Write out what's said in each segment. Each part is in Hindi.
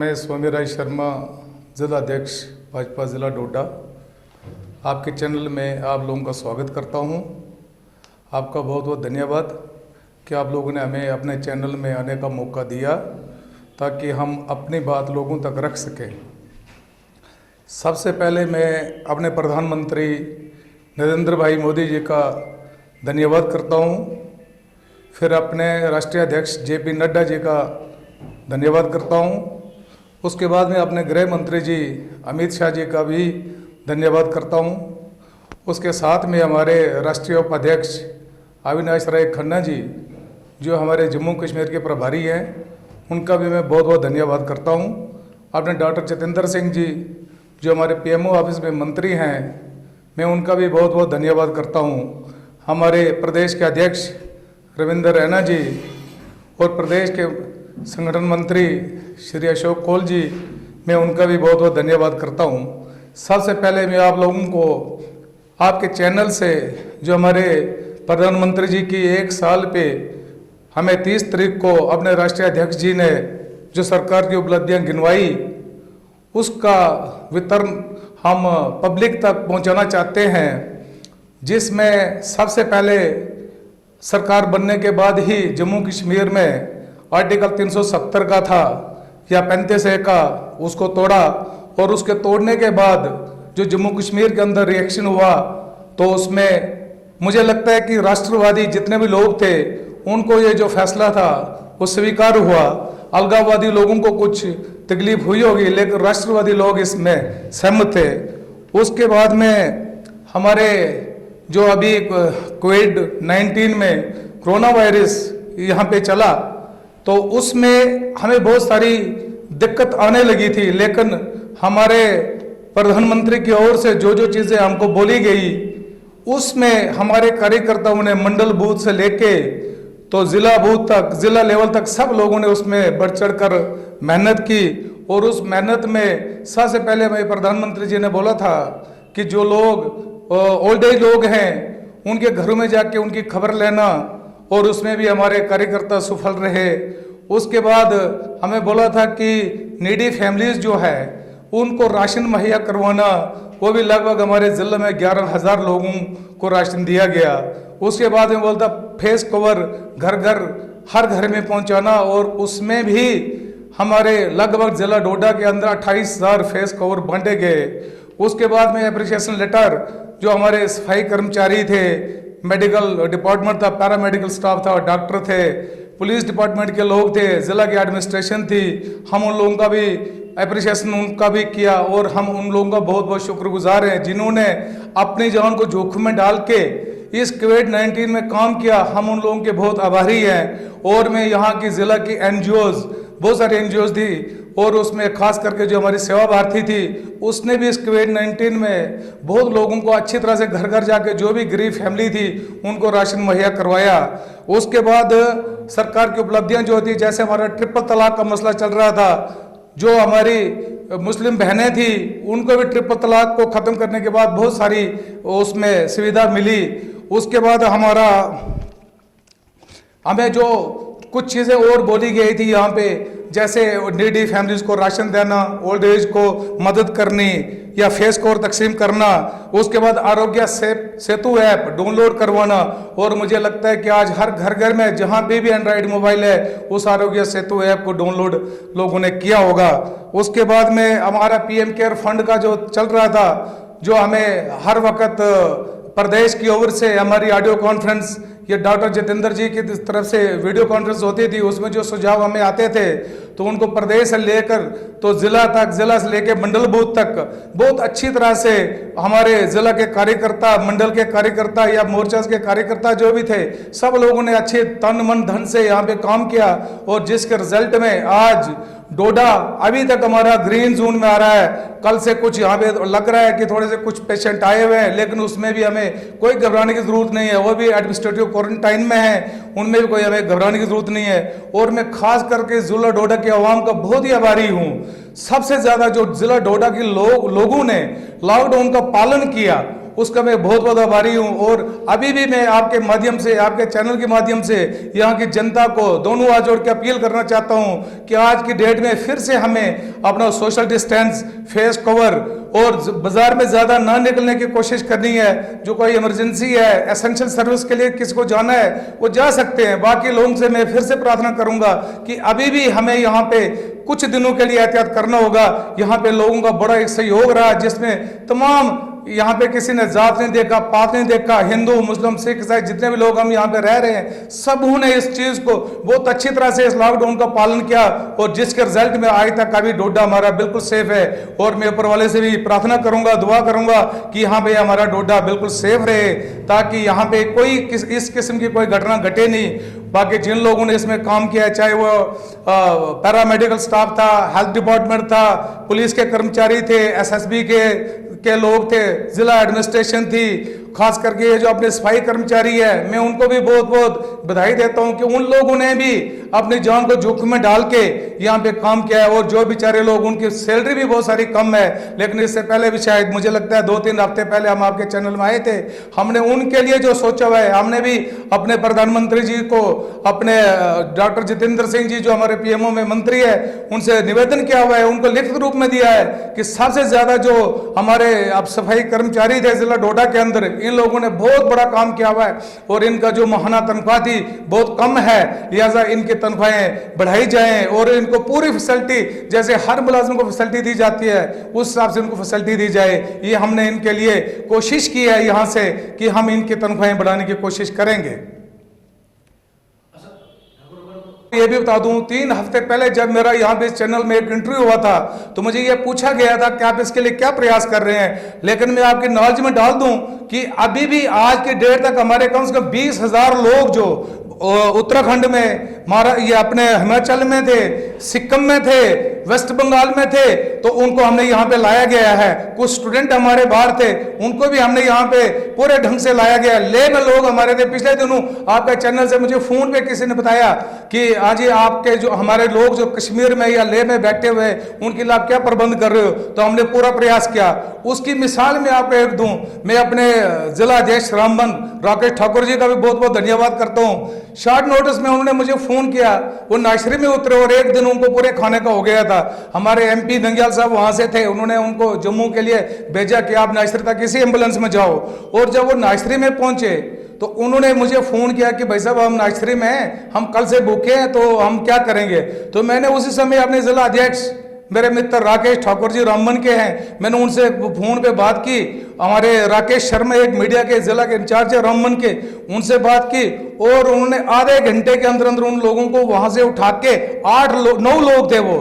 मैं स्वामी राय शर्मा, जिला अध्यक्ष भाजपा ज़िला डोडा, आपके चैनल में आप लोगों का स्वागत करता हूं। आपका बहुत बहुत धन्यवाद कि आप लोगों ने हमें अपने चैनल में आने का मौका दिया ताकि हम अपनी बात लोगों तक रख सकें। सबसे पहले मैं अपने प्रधानमंत्री नरेंद्र भाई मोदी जी का धन्यवाद करता हूं, फिर अपने राष्ट्रीय अध्यक्ष JP नड्डा जी का धन्यवाद करता हूं। उसके बाद में अपने गृह मंत्री जी अमित शाह जी का भी धन्यवाद करता हूं। उसके साथ में हमारे राष्ट्रीय उपाध्यक्ष अविनाश राय खन्ना जी, जो हमारे जम्मू कश्मीर के प्रभारी हैं, उनका भी मैं बहुत बहुत धन्यवाद करता हूं। अपने डॉक्टर जितेंद्र सिंह जी, जो हमारे PMO ऑफिस में मंत्री हैं, मैं उनका भी बहुत बहुत धन्यवाद करता हूं। हमारे प्रदेश के अध्यक्ष रविंद्र रैना जी और प्रदेश के संगठन मंत्री श्री अशोक कौल जी, मैं उनका भी बहुत बहुत धन्यवाद करता हूं। सबसे पहले मैं आप लोगों को आपके चैनल से, जो हमारे प्रधानमंत्री जी की 1 साल पे हमें 30 तारीख को अपने राष्ट्रीय अध्यक्ष जी ने जो सरकार की उपलब्धियां गिनवाई, उसका वितरण हम पब्लिक तक पहुंचाना चाहते हैं, जिसमें सबसे पहले सरकार बनने के बाद ही जम्मू कश्मीर में आर्टिकल 370 का था या 35A का, उसको तोड़ा और उसके तोड़ने के बाद जो जम्मू कश्मीर के अंदर रिएक्शन हुआ, तो उसमें मुझे लगता है कि राष्ट्रवादी जितने भी लोग थे उनको ये जो फैसला था वो स्वीकार हुआ। अलगाववादी लोगों को कुछ तकलीफ हुई होगी, लेकिन राष्ट्रवादी लोग इसमें सहमत थे। उसके बाद में हमारे जो अभी कोविड-19 में कोरोना वायरस यहाँ पे चला, तो उसमें हमें बहुत सारी दिक्कत आने लगी थी, लेकिन हमारे प्रधानमंत्री की ओर से जो जो चीज़ें हमको बोली गई, उसमें हमारे कार्यकर्ताओं ने मंडल बूथ से लेके तो जिला बूथ तक, जिला लेवल तक सब लोगों ने उसमें बढ़ चढ़ कर मेहनत की। और उस मेहनत में सबसे पहले हमें प्रधानमंत्री जी ने बोला था कि जो लोग ओल्ड एज लोग हैं, उनके घरों में जाके उनकी खबर लेना, और उसमें भी हमारे कार्यकर्ता सफल रहे। उसके बाद हमें बोला था कि नीडी फैमिलीज जो है उनको राशन मुहैया करवाना, वो भी लगभग हमारे ज़िले में 11,000 लोगों को राशन दिया गया। उसके बाद में बोलता फेस कवर घर घर हर घर में पहुंचाना, और उसमें भी हमारे लगभग ज़िला डोडा के अंदर 28,000 फेस कवर बांटे गए। उसके बाद में एप्रिसिएशन लेटर, जो हमारे सफाई कर्मचारी थे, मेडिकल डिपार्टमेंट था, पैरामेडिकल स्टाफ था, डॉक्टर थे, पुलिस डिपार्टमेंट के लोग थे, ज़िला की एडमिनिस्ट्रेशन थी, हम उन लोगों का भी एप्रिसिएशन उनका भी किया। और हम उन लोगों का बहुत बहुत शुक्रगुजार हैं जिन्होंने अपनी जान को जोखिम में डाल के इस कोविड-19 में काम किया। हम उन लोगों के बहुत आभारी हैं। और मैं यहाँ की ज़िला की NGOs, बहुत सारी NGOs थी, और उसमें खास करके जो हमारी सेवा भारती थी, उसने भी इस कोविड-19 में बहुत लोगों को अच्छी तरह से घर घर जाके, जो भी गरीब फैमिली थी, उनको राशन मुहैया करवाया। उसके बाद सरकार की उपलब्धियां जो होती, जैसे हमारा ट्रिपल तलाक का मसला चल रहा था, जो हमारी मुस्लिम बहनें थी उनको भी ट्रिपल तलाक को ख़त्म करने के बाद बहुत सारी उसमें सुविधा मिली। उसके बाद हमें जो कुछ चीज़ें और बोली गई थी यहाँ पे, जैसे नीडी फैमिलीज को राशन देना, ओल्ड एज को मदद करनी या फेस कवर तकसीम करना, उसके बाद आरोग्य सेतु ऐप डाउनलोड करवाना। और मुझे लगता है कि आज हर घर घर में जहाँ भी एंड्रॉयड मोबाइल है, उस आरोग्य सेतु ऐप को डाउनलोड लोगों ने किया होगा। उसके बाद में हमारा PM केयर फंड का जो चल रहा था, जो हमें हर वक्त प्रदेश की ओर से हमारी ऑडियो कॉन्फ्रेंस, ये डॉक्टर जितेंद्र जी की तरफ से वीडियो कॉन्फ्रेंस होती थी, उसमें जो सुझाव हमें आते थे, तो उनको प्रदेश से लेकर तो जिला तक, जिला से लेकर मंडल बूथ तक बहुत अच्छी तरह से हमारे जिला के कार्यकर्ता, मंडल के कार्यकर्ता या मोर्चा के कार्यकर्ता जो भी थे, सब लोगों ने अच्छे तन मन धन से यहाँ पे काम किया। और जिसके रिजल्ट में आज डोडा अभी तक हमारा ग्रीन जोन में आ रहा है। कल से कुछ यहाँ पे लग रहा है कि थोड़े से कुछ पेशेंट आए हुए हैं, लेकिन उसमें भी हमें कोई घबराने की जरूरत नहीं है। वो भी एडमिनिस्ट्रेटिव क्वारंटाइन में है, उनमें भी कोई हमें घबराने की जरूरत नहीं है। और मैं खास करके जिला डोडा के अवाम का बहुत ही आभारी हूँ। सबसे ज्यादा जो जिला डोडा के लोगों ने लॉकडाउन का पालन किया, उसका मैं बहुत बहुत आभारी हूँ। और अभी भी मैं आपके माध्यम से, आपके चैनल के माध्यम से यहाँ की जनता को दोनों हाथ जोड़ के अपील करना चाहता हूँ कि आज की डेट में फिर से हमें अपना सोशल डिस्टेंस, फेस कवर और बाजार में ज़्यादा ना निकलने की कोशिश करनी है। जो कोई इमरजेंसी है, एसेंशियल सर्विस के लिए किसी को जाना है वो जा सकते हैं। बाकी लोगों से मैं फिर से प्रार्थना करूंगा कि अभी भी हमें यहाँ पे कुछ दिनों के लिए एहतियात करना होगा। यहाँ पे लोगों का बड़ा एक सहयोग रहा जिसमें तमाम, यहाँ पे किसी ने जात नहीं देखा, पात नहीं देखा, हिंदू, मुस्लिम, सिख, ईसाई जितने भी लोग हम यहाँ पे रह रहे हैं, सबों ने इस चीज को बहुत अच्छी तरह से इस लॉकडाउन का पालन किया और जिसके रिजल्ट में आज तक अभी डोडा हमारा बिल्कुल सेफ है। और मैं ऊपर वाले से भी प्रार्थना करूंगा, दुआ करूंगा कि यहाँ पे हमारा डोडा बिल्कुल सेफ रहे, ताकि यहाँ पे कोई इस किस्म की कोई घटना घटे नहीं। बाकी जिन लोगों ने इसमें काम किया है, चाहे वो पैरामेडिकल स्टाफ था, हेल्थ डिपार्टमेंट था, पुलिस के कर्मचारी थे, एसएसबी के लोग थे, जिला एडमिनिस्ट्रेशन थी, खास करके ये जो अपने सफाई कर्मचारी है, मैं उनको भी बहुत बहुत बधाई देता हूं कि उन लोगों ने भी अपनी जान को जोखिम में डाल के यहाँ पे काम किया है। और जो बेचारे लोग, उनकी सैलरी भी बहुत सारी कम है, लेकिन इससे पहले भी शायद मुझे लगता है 2-3 हफ्ते पहले हम आपके चैनल में आए थे, हमने उनके लिए जो सोचा हुआ है, हमने भी अपने प्रधानमंत्री जी को, अपने डॉक्टर जितेंद्र सिंह जी जो हमारे पीएमओ में मंत्री है, उनसे निवेदन किया हुआ है, उनको लिखित रूप में दिया है कि सबसे ज्यादा जो हमारे अब सफाई कर्मचारी थे जिला डोडा के अंदर, इन लोगों ने बहुत बड़ा काम किया हुआ है और इनका जो माहाना तनख्वाह थी बहुत कम है, लिहाजा इनकी तनख्वाहें बढ़ाई जाएं और इनको पूरी फैसिलिटी, जैसे हर मुलाजिम को फैसिलिटी दी जाती है उस हिसाब से इनको फैसिलिटी दी जाए। ये हमने इनके लिए कोशिश की है यहाँ से कि हम इनकी तनख्वाहें बढ़ाने की कोशिश करेंगे। ये भी बता दूं, 3 हफ्ते पहले जब मेरा यहाँ पे इस चैनल में एक इंटरव्यू हुआ था तो मुझे ये पूछा गया था कि आप इसके लिए क्या प्रयास कर रहे हैं, लेकिन मैं आपकी नॉलेज में डाल दूं कि अभी भी आज की डेट तक हमारे कम से कम 20,000 लोग जो उत्तराखंड में, ये अपने हिमाचल में थे, सिक्किम में थे, वेस्ट बंगाल में थे, तो उनको हमने यहाँ पे लाया गया है। कुछ स्टूडेंट हमारे बाहर थे, उनको भी हमने यहाँ पे पूरे ढंग से लाया गया। ले में लोग हमारे थे, पिछले दिनों आपके चैनल से मुझे फोन पे किसी ने बताया कि आज आपके जो हमारे लोग जो कश्मीर में या लेह में बैठे हुए उनके लिए आप क्या प्रबंध कर रहे हो, तो हमने पूरा प्रयास किया। उसकी मिसाल मैं आपको एक दूं, मैं अपने जिला अध्यक्ष रामबन राकेश ठाकुर जी का भी बहुत बहुत धन्यवाद करता हूँ। शॉर्ट नोटिस में उन्होंने मुझे फोन किया, वो नाशरी में उतरे और एक दिन उनको पूरे खाने का हो गया था। हमारे एमपी दंग्याल साहब वहां से थे, उन्होंने उनको जम्मू के लिए भेजा कि आप नाशरी तक किसी एम्बुलेंस में जाओ। और जब वो नाशरी में पहुंचे तो उन्होंने मुझे फोन किया कि भाई साहब हम नाशरी में हैं, हम कल से भूखे हैं, तो हम क्या करेंगे। तो मैंने उसी समय अपने जिला अध्यक्ष मेरे मित्र राकेश ठाकुर जी रामबन के हैं, मैंने उनसे फोन पे बात की। हमारे राकेश शर्मा एक मीडिया के जिला के इंचार्ज है रामबन के, उनसे बात की और उन्होंने आधे घंटे के अंदर अंदर उन लोगों को वहां से उठा के 9 लोग थे वो,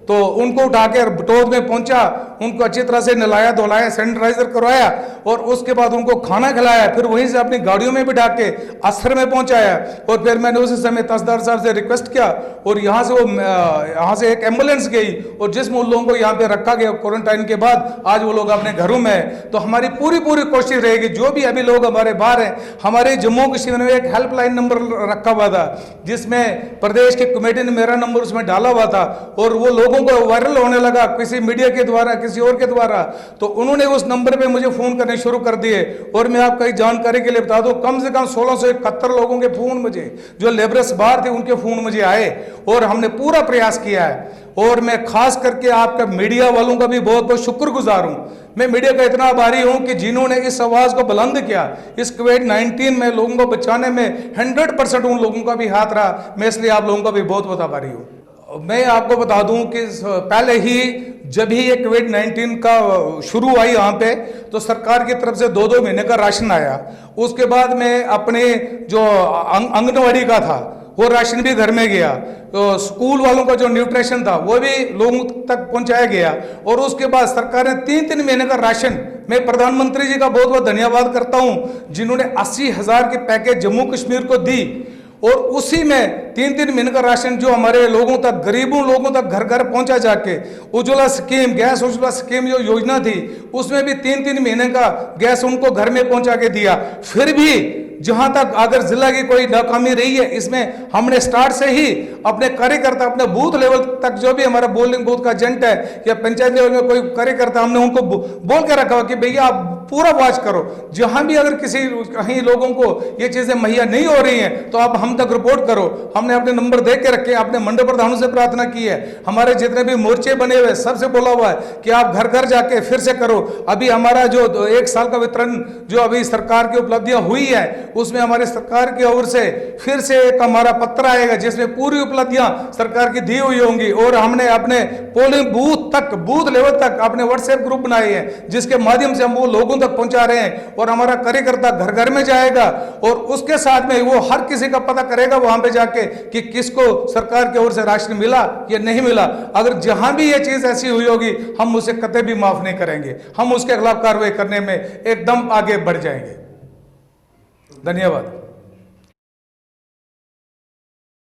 तो उनको उठा के बटोद में पहुंचा, उनको अच्छी तरह से नहलाया धुलाया, सैनिटाइजर करवाया और उसके बाद उनको खाना खिलाया। फिर वहीं से अपनी गाड़ियों में बिठा के असर में पहुंचाया और फिर मैंने उसी समय तहसीलदार साहब से रिक्वेस्ट किया और यहाँ से एक एम्बुलेंस गई और जिस लोगों को यहाँ पे रखा गया क्वारंटाइन के बाद, आज वो लोग अपने घरों में है। तो हमारी पूरी कोशिश रहेगी, जो भी अभी लोग हमारे बाहर हैं, हमारे जम्मू कश्मीर में एक हेल्पलाइन नंबर रखा हुआ था जिसमें प्रदेश की कमेटी ने मेरा नंबर उसमें डाला हुआ था और वो लोगों को वायरल होने लगा किसी मीडिया के द्वारा, किसी और के द्वारा, तो उन्होंने उस नंबर पे मुझे फोन करने शुरू कर दिए। और मैं आपको एक जानकारी के लिए बता दूं, कम से कम 1671 लोगों के फोन मुझे, जो लेबरस बाहर थे, उनके फोन मुझे आए और हमने पूरा प्रयास किया है। और मैं खास करके आपका मीडिया वालों का भी बहुत बहुत शुक्रगुजार हूं। मैं मीडिया का इतना आभारी हूं कि जिन्होंने इस आवाज को बुलंद किया, इस कोविड-19 में लोगों को बचाने में 100% उन लोगों का भी हाथ रहा। मैं इसलिए आप लोगों का भी बहुत बहुत आभारी हूं। मैं आपको बता दूं कि पहले ही जब ही ये कोविड-19 का शुरू हुआ यहाँ पे, तो सरकार की तरफ से 2-2 महीने का राशन आया। उसके बाद में अपने जो आंगनवाड़ी का था वो राशन भी घर में गया, तो स्कूल वालों का जो न्यूट्रिशन था वो भी लोगों तक पहुंचाया गया। और उसके बाद सरकार ने 3-3 महीने का राशन, मैं प्रधानमंत्री जी का बहुत बहुत धन्यवाद करता हूं जिन्होंने 80,000 की पैकेज जम्मू कश्मीर को दी और उसी में 3-3 महीने का राशन जो हमारे लोगों तक, गरीबों लोगों तक घर घर पहुंचा जाके। Ujjwala scheme, gas Ujjwala scheme जो योजना थी, उसमें भी 3-3 महीने का गैस उनको घर में पहुंचा के दिया। फिर भी जहां तक अगर जिला की कोई नाकामी रही है, इसमें हमने स्टार्ट से ही अपने कार्यकर्ता, अपने बूथ लेवल तक जो भी हमारा पोलिंग बूथ का एजेंट है या पंचायत लेवल में कोई कार्यकर्ता, हमने उनको बोल के रखा कि भैया आप पूरा वॉच करो। जहां भी अगर किसी कहीं लोगों को ये चीजें मुहैया नहीं हो रही हैं तो आप हम तक रिपोर्ट करो। हमने अपने नंबर दे के रखे, अपने मंडल प्रधानों से प्रार्थना की है, हमारे जितने भी मोर्चे बने हुए सबसे बोला हुआ है कि आप घर घर जाके फिर से करो। अभी हमारा जो 1 साल का वितरण जो अभी सरकार की उपलब्धियां हुई है उसमें हमारी सरकार की ओर से फिर से एक हमारा पत्र आएगा जिसमें पूरी उपलब्धियां सरकार की दी हुई होंगी। और हमने अपने पोलिंग बूथ तक, बूथ लेवल तक अपने व्हाट्सएप ग्रुप बनाए हैं जिसके माध्यम से हम वो लोगों तक पहुंचा रहे हैं। और हमारा कार्यकर्ता घर घर में जाएगा और उसके साथ में वो हर किसी का पता करेगा वहां पे जाके कि किसको सरकार की ओर से राशन मिला या नहीं मिला। अगर जहां भी ये चीज ऐसी हुई होगी हम उसे कतई भी माफ नहीं करेंगे, हम उसके खिलाफ कार्रवाई करने में एकदम आगे बढ़ जाएंगे। धन्यवाद।